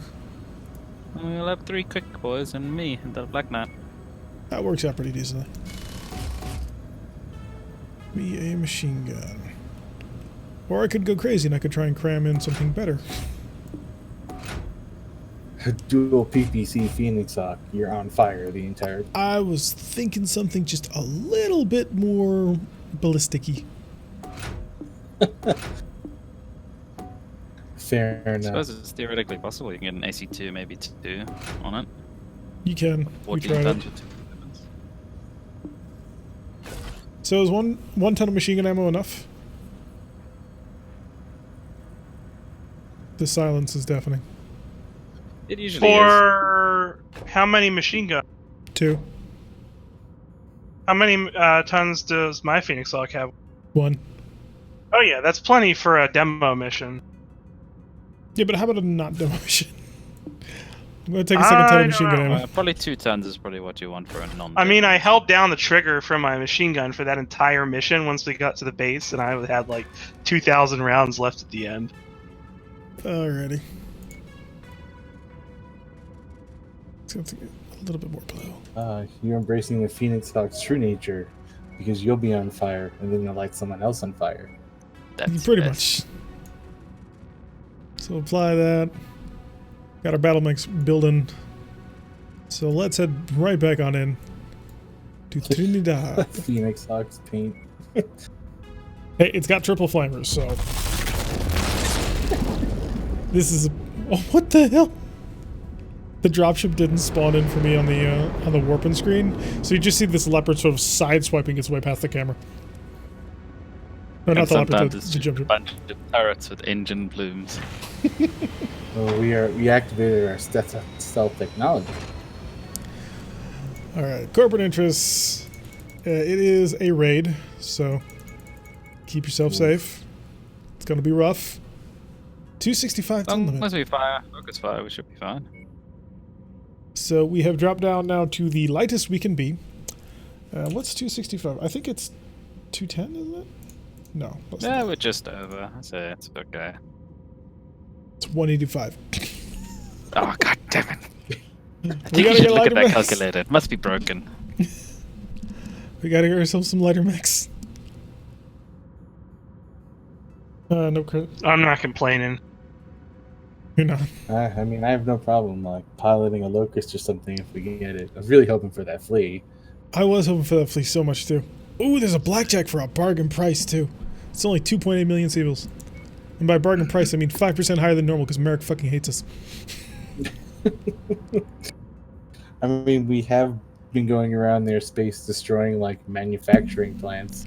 We'll have 3 quick boys and me and the Black Knight. That works out pretty decently. Me a machine gun. Or I could go crazy and I could try and cram in something better. A dual PPC Phoenix Hawk. You're on fire the entire. I was thinking something just a little bit more ballistic-y. Fair I enough. suppose it's theoretically possible. You can get an AC2, maybe 2 on it. You can. We 14 tried it. tons with 2 weapons. So is one ton of machine gun ammo enough? The silence is deafening. It usually is. For how many machine guns? 2. How many tons does my Phoenix Hawk have? 1. Oh yeah, that's plenty for a demo mission. Yeah, but how about a not demo mission? I'm gonna take a second ton I of machine don't gun know. ammo. Probably 2 tons is probably what you want for a non. I mean, I held down the trigger from my machine gun for that entire mission once we got to the base, and I had like 2,000 rounds left at the end. Alrighty. It's gonna take a little bit more blow. You're embracing the Phoenix Hawk's true nature because you'll be on fire and then you'll light someone else on fire. That's Pretty best. much. So apply that. Got our battle mix building. So let's head right back on in to Trinidad. Phoenix Hawk's paint. Hey, it's got triple flamers, so this is. Oh, what the hell? The dropship didn't spawn in for me on the warping screen, so you just see this leopard sort of sideswiping its way past the camera. No, And not the leopard. sometimes The it's jump just a ship. bunch of turrets with engine plumes. Well, we activated our stealth technology. All right, corporate interests. It is a raid, so keep yourself safe. It's gonna be rough. 265 ton limit. Unless we focus fire, we should be fine. So we have dropped down now to the lightest we can be. What's 265? I think it's 210, isn't it? No. That's Yeah, not. we're just over. So it's okay. It's 185. Oh, god damn it. I We think gotta you should get look lighter at that mix. calculator. It must be broken. We gotta get ourselves some lighter mix. No credit. I'm not complaining. You're not. I mean, I have no problem like piloting a locust or something if we can get it. I was really hoping for that flea. I was hoping for that flea so much too. Ooh, there's a blackjack for a bargain price too. It's only 2.8 million Seabills. And by bargain price, I mean 5% higher than normal because Merrick fucking hates us. I mean, we have been going around their space destroying like manufacturing plants.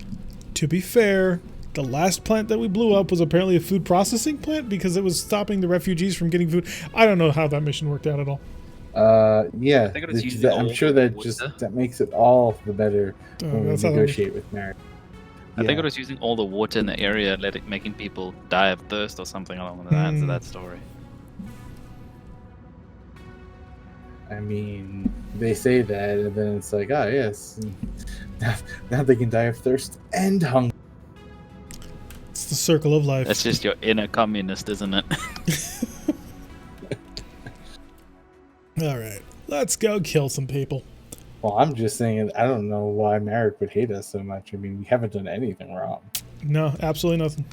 To be fair, the last plant that we blew up was apparently a food processing plant because it was stopping the refugees from getting food. I don't know how that mission worked out at all. Yeah, think it was it's- using I'm all sure the that water. that makes it all the better when we That's how that works. negotiate with Merrick. I think it was using all the water in the area, making people die of thirst or something along the lines of that story. I mean, they say that, and then it's like, ah, yes, now they can die of thirst and hunger. It's the circle of life. That's just your inner communist, isn't it? All right, let's go kill some people. Well, I'm just saying, I don't know why Merrick would hate us so much. I mean, we haven't done anything wrong. No, absolutely nothing.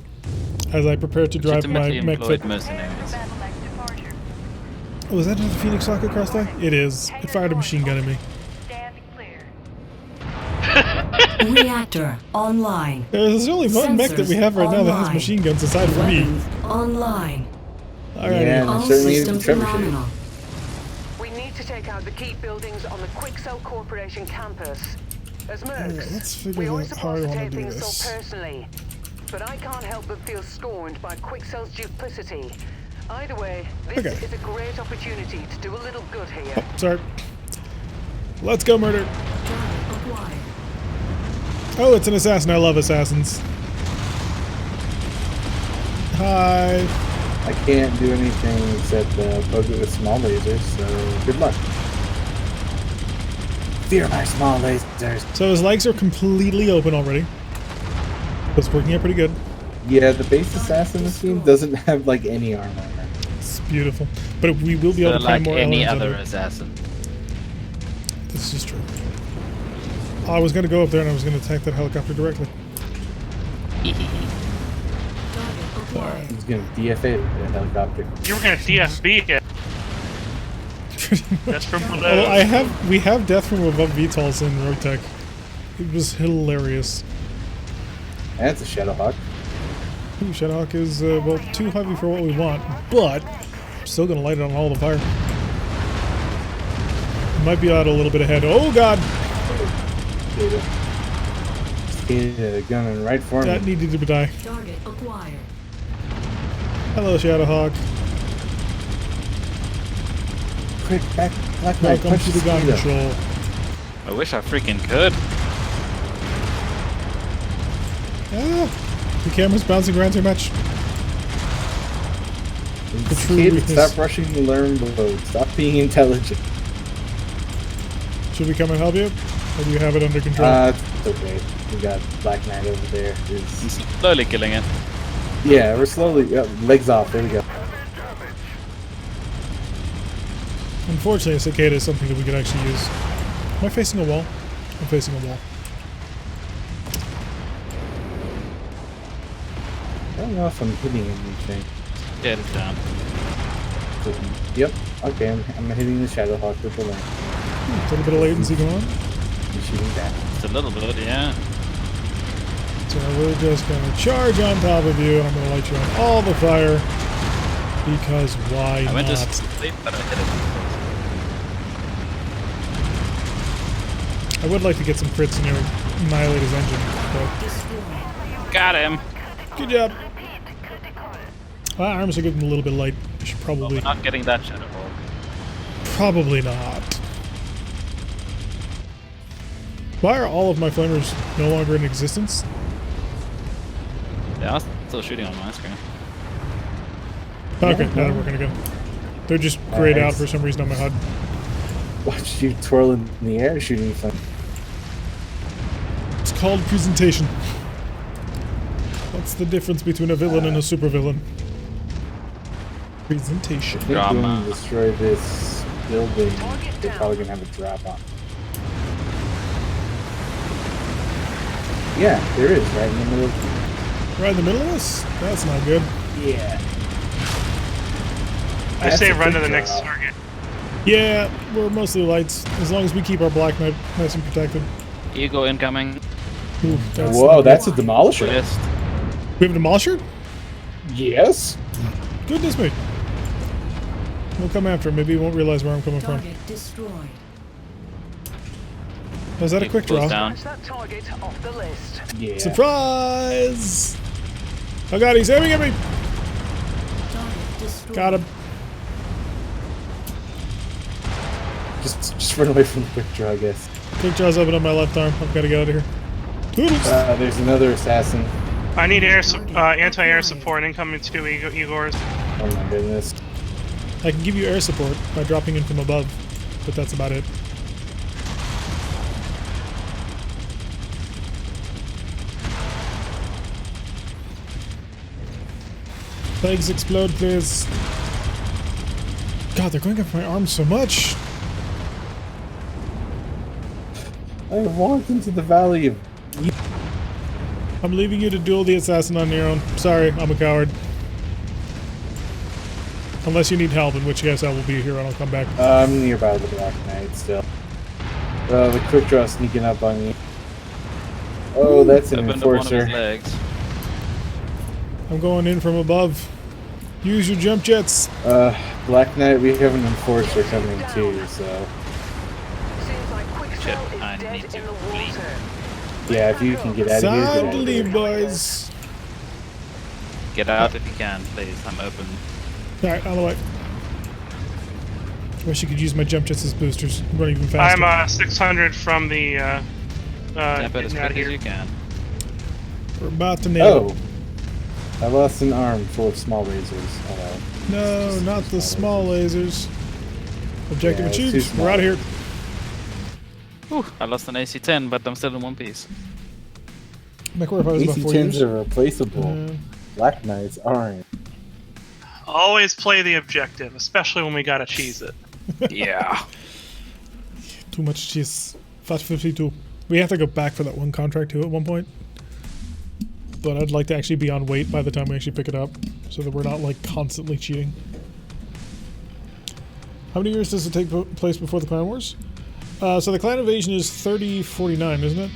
As I prepare to drive my Legitimately mech employed fit. mercenaries. Oh, is that another Phoenix Hawk across there? It is. It fired a machine gun at me. Stand clear. Reactor online. There's only one mech that we have right now that has Online. machine guns aside from me. Weapons online. Alrighty. Yeah. All certainly systems trebuchet. nominal. We need to take out the key buildings on the Quickcell Corporation campus. As mercs, let's figure we out always how I supposed to wanna take do things this. so personally. But I can't help but feel scorned by Quickcell's duplicity. Either way, this Okay. is a great opportunity to do a little good here. Sorry. Let's go, murder. Target acquired. Oh, it's an assassin. I love assassins. Hi. I can't do anything except poke it with small lasers, so good luck. Fear my small lasers. So his legs are completely open already. It's working out pretty good. Yeah, the base assassin machine doesn't have like any armor. It's beautiful. But we will be able So to find like more any elements other of it. assassin. This is true. I was going to go up there and I was going to attack that helicopter directly. Target acquired. He's gonna DFA the helicopter. You were gonna DFB it. That's from below. Well, we have death from above VTOLs in RogueTech. It was hilarious. That's a Shadowhawk. Ooh, Shadowhawk is, well, too heavy for what we want, but I'm still going to light it on all the fire. Might be out a little bit ahead. Oh, God! He's gunning right for That me. needed to die. Target acquired. Hello, Shadowhawk. Quick, back, Black Knight, Welcome punch to the gun mosquito. control. I wish I freaking could. Ah, the camera's bouncing around too much. The true Kids, weakness. stop rushing to learn mode. Stop being intelligent. Should we come and help you? Or do you have it under control? It's okay. We got Black Knight over there. He's slowly killing it. Yeah, we're slowly. Legs off. There we go. Unfortunately, a cicada is something that we could actually use. Am I facing a wall? I'm facing a wall. I don't know if I'm hitting anything. Get it down. Yep. Okay, I'm hitting the Shadowhawk with the lane. A little bit of latency going on. He's shooting back. Just a little bit, yeah. So we're just going to charge on top of you, and I'm going to light you on all the fire. Because why I went to not? sleep, but I hit it. I would like to get some crits in your Annihilator's engine, but Destroyed. Got him. good job. Arms are getting a little bit light. I should Well, probably... we're not getting that shadow ball. Probably not. Why are all of my flamers no longer in existence? Yeah, I was still shooting on my screen. Okay, now they're working again. They're just grayed out for some reason on my HUD. Watch you twirl in the air shooting fun. It's called presentation. What's the difference between a villain and a supervillain? Presentation. I think Drama. when we destroy this building, they're probably gonna have a drop on. Yeah, there is, right in the middle. Right in the middle of this? That's not good. Yeah. I That's say a run to quick the next drop. target. Yeah, we're mostly lights. As long as we keep our Black Knight nice and protected. Ego incoming. Ooh, that's Whoa, not that's a good. demolisher. List. We have a demolisher? Yes. Goodness me. We'll come after him. Maybe he won't realize where I'm coming from. Target destroyed. Was that a quick draw? Down. Scratch that target off the list. Yeah. Surprise! Oh god, he's aiming at me! Target destroyed. Got him. Just run away from the quick draw, I guess. Quick draw's open on my left arm. I've got to get out of here. Toodles! There's another assassin. I need anti-air support incoming to Igor's. Oh my goodness. I can give you air support by dropping in from above, but that's about it. Legs explode, please. God, they're going after my arms so much. I walked into the valley of. I'm leaving you to duel the assassin on your own. Sorry, I'm a coward. Unless you need help, in which case I will be here and I'll come back. I'm nearby the Black Knight still. The quick draw sneaking up on me. Oh, that's an Opened up one of his enforcer. legs. I'm going in from above. Use your jump jets. Black Knight, we have an enforcer coming too, so. Seems like Quicksilver Shit, I is need dead to in the leave. water. Yeah, if you can get out of here, get Time out to of here. leave, boys. Get out if you can, please. I'm open. Alright, out of the way. Wish you could use my jump jets as boosters. Run even faster. I'm 600 from the Tap it as getting out quick of as here. you can. We're about to nail it. Oh, I lost an arm full of small lasers. Oh well. No, not the small lasers. Objective Yeah, it's too achieved. small. We're out of here. Whew, I lost an AC-10, but I'm still in one piece. MechWarrior 5 is about 4 AC-10s years. are replaceable. Black Knights aren't. Always play the objective, especially when we gotta cheese it. Yeah. Too much cheese. Fast 52. We have to go back for that one contract too at one point. But I'd like to actually be on wait by the time we actually pick it up, so that we're not like constantly cheating. How many years does it take place before the Clan Wars? So the Clan Invasion is 3049, isn't it?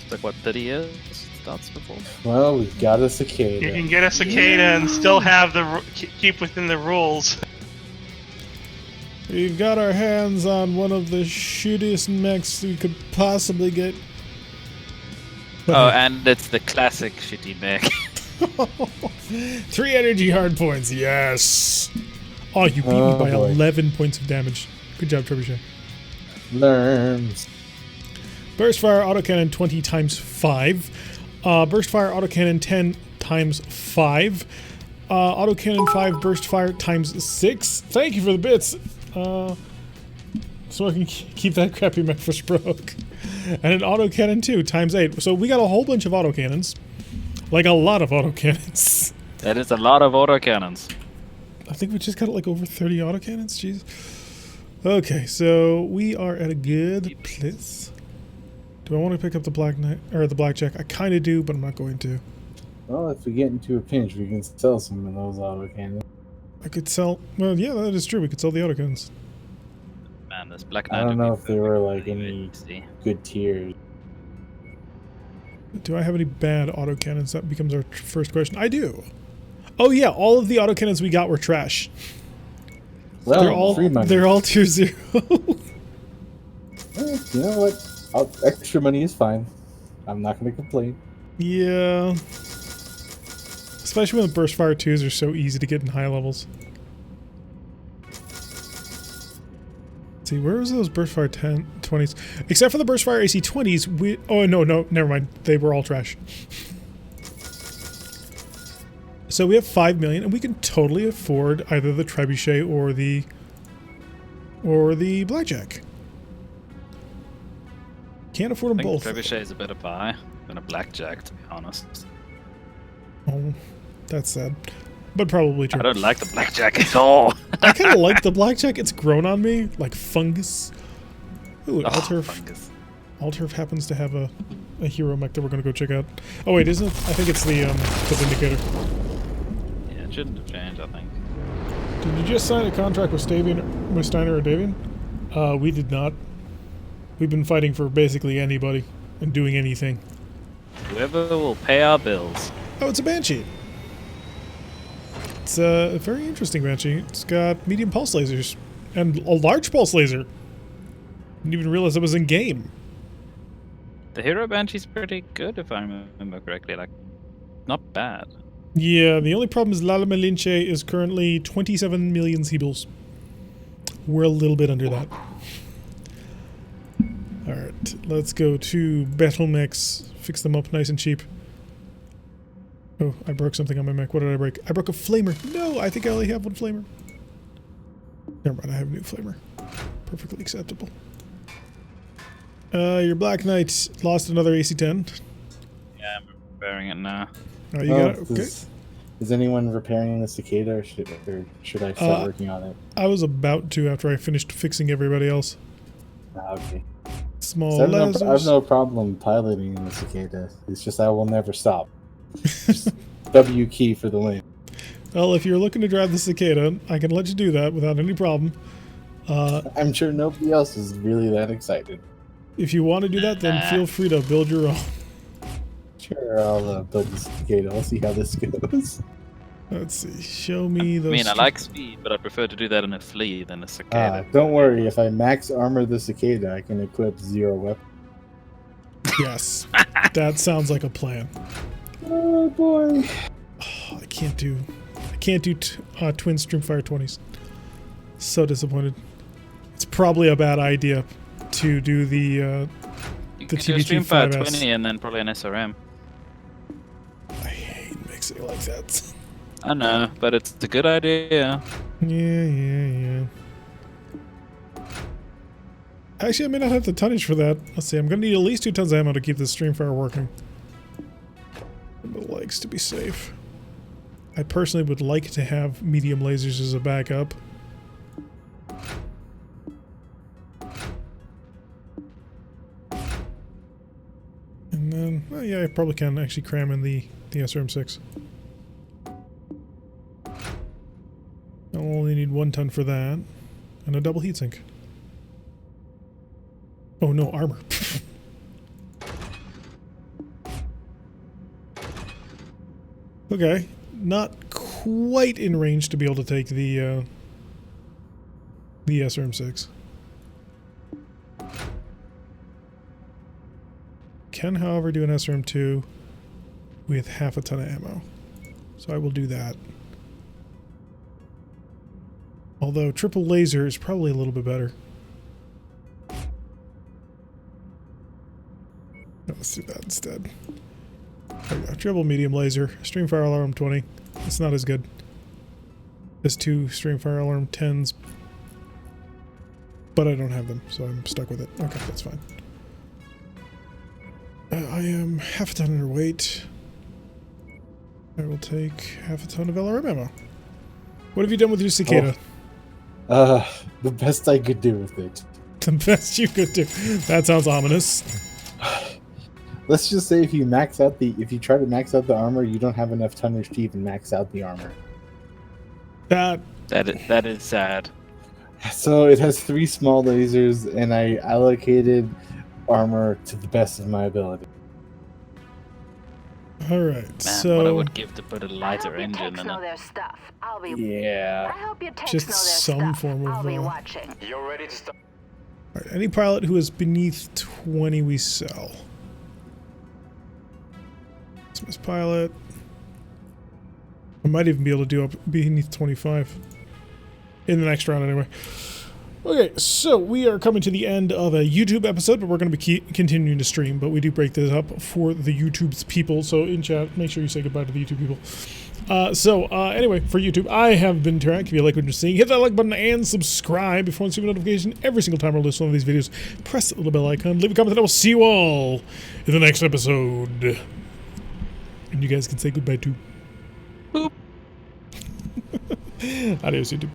It's like, what, 30 years? Starts before? Well, we've got a cicada. You can get a cicada and still have keep within the rules. We've got our hands on one of the shittiest mechs we could possibly get. Oh, and it's the classic shitty mech. 3 energy hard points, yes! Oh, you beat me by boy. 11 points of damage. Good job, Trebuchet. Learns. Burst fire autocannon 20 times 5. Burst fire autocannon 10 times 5. autocannon 5 burst fire times 6. Thank you for the bits. So I can keep that crappy mech for Sproke. And an autocannon 2 times 8. So we got a whole bunch of autocannons. Like a lot of autocannons. That is a lot of autocannons. I think we just got like over 30 autocannons. Jeez. Okay, so we are at a good place. Do I want to pick up the Black Knight or the Blackjack? I kind of do, but I'm not going to. Well, if we get into a pinch, we can sell some of those autocannons. I could sell. Well, yeah, that is true. We could sell the autocannons. Man, this Black Knight. I don't would know be if they were perfect like anyway, any let's see. good tiers. Do I have any bad autocannons? That becomes our first question. I do. Oh yeah, all of the autocannons we got were trash. Well, free money. They're all tier 0. Well, you know what? Extra money is fine. I'm not going to complain. Yeah. Especially when the burst fire 2s are so easy to get in high levels. Let's see, where was those burst fire 20s? Except for the burst fire AC 20s, we... Oh, no, never mind. They were all trash. So we have 5 million, and we can totally afford either the trebuchet or the blackjack. Can't afford them I think both. Trebuchet is a better buy than a Blackjack, to be honest. Oh, that's sad, but probably true. I don't like the Blackjack at all. I kind of like the blackjack. It's grown on me like fungus. Ooh, Oh, Alturf. fungus. Alturf happens to have a hero mech that we're gonna go check out. Oh wait, isn't it? I think it's the Vindicator. Yeah, it shouldn't have changed, I think. Did you just sign a contract with Steiner or Davian? We did not. We've been fighting for basically anybody and doing anything. Whoever will pay our bills. Oh, it's a Banshee. It's a very interesting Banshee. It's got medium pulse lasers and a large pulse laser. Didn't even realize it was in game. The Hero Banshee's pretty good, if I remember correctly. Like, not bad. Yeah, the only problem is Lala Malinche is currently 27 million Siebels. We're a little bit under that. Alright, let's go to Battle Mechs. Fix them up nice and cheap. Oh, I broke something on my mech. What did I break? I broke a flamer. No, I think I only have one flamer. Never mind, I have a new flamer. Perfectly acceptable. Your Black Knight lost another AC-10. Yeah, I'm repairing it now. Oh, you got it? Okay. Is anyone repairing the cicada, or should I start working on it? I was about to after I finished fixing everybody else. Okay. Small So I lasers. have no problem piloting the cicada. It's just I will never stop. Just W key for the win. Well, if you're looking to drive the cicada, I can let you do that without any problem. I'm sure nobody else is really that excited. If you want to do that, then feel free to build your own. Sure, I'll build the cicada. I'll see how this goes. Let's see. Show me those. I mean, I like speed, but I prefer to do that in a flea than a cicada. Don't worry. If I max armor the cicada, I can equip 0 weapon. Yes, that sounds like a plan. Oh boy. Oh, I can't do twin Streamfire 20s. So disappointed. It's probably a bad idea to do the You the could do a TBT Streamfire 5S. 20 and then probably an SRM. I hate mixing like that. I know, but it's a good idea. Yeah. Actually, I may not have the tonnage for that. Let's see. I'm going to need at least 2 tons of ammo to keep this Streamfire working. The legs to be safe. I personally would like to have medium lasers as a backup. And then, well, yeah, I probably can actually cram in the SRM6. I'll only need 1 ton for that, and a double heatsink. Oh no, armor. Okay, not quite in range to be able to take the SRM6. Can, however, do an SRM2 with half a ton of ammo. So I will do that. Although triple laser is probably a little bit better. Let's do that instead. There we go. Triple medium laser. Streamfire alarm 20. It's not as good. There's 2 stream fire alarm 10s, but I don't have them, so I'm stuck with it. Okay, that's fine. I am half a ton underweight. I will take half a ton of LRM ammo. What have you done with your cicada? The best I could do with it. The best you could do. That sounds ominous. Let's just say if you try to max out the armor, you don't have enough tonnage to even max out the armor. That is sad. So it has 3 small lasers, and I allocated armor to the best of my ability. All right, Man, so what I would give to put a I lighter hope your engine techs in know it. their stuff. I Yeah. hope your techs Just know their some stuff. form of, I'll be watching. You're ready to start. all right, any pilot who is beneath 20, we sell. Dismiss pilot. I might even be able to do up beneath 25 in the next round, anyway. Okay, so we are coming to the end of a YouTube episode, but we're going to be continuing to stream, but we do break this up for the YouTube's people, so in chat, make sure you say goodbye to the YouTube people. Anyway, for YouTube, I have been Tarak. If you like what you're seeing, hit that like button and subscribe if you want to see a notification every single time I release one of these videos. Press that little bell icon, leave a comment, and I will see you all in the next episode. And you guys can say goodbye too. Boop. Adios, YouTube.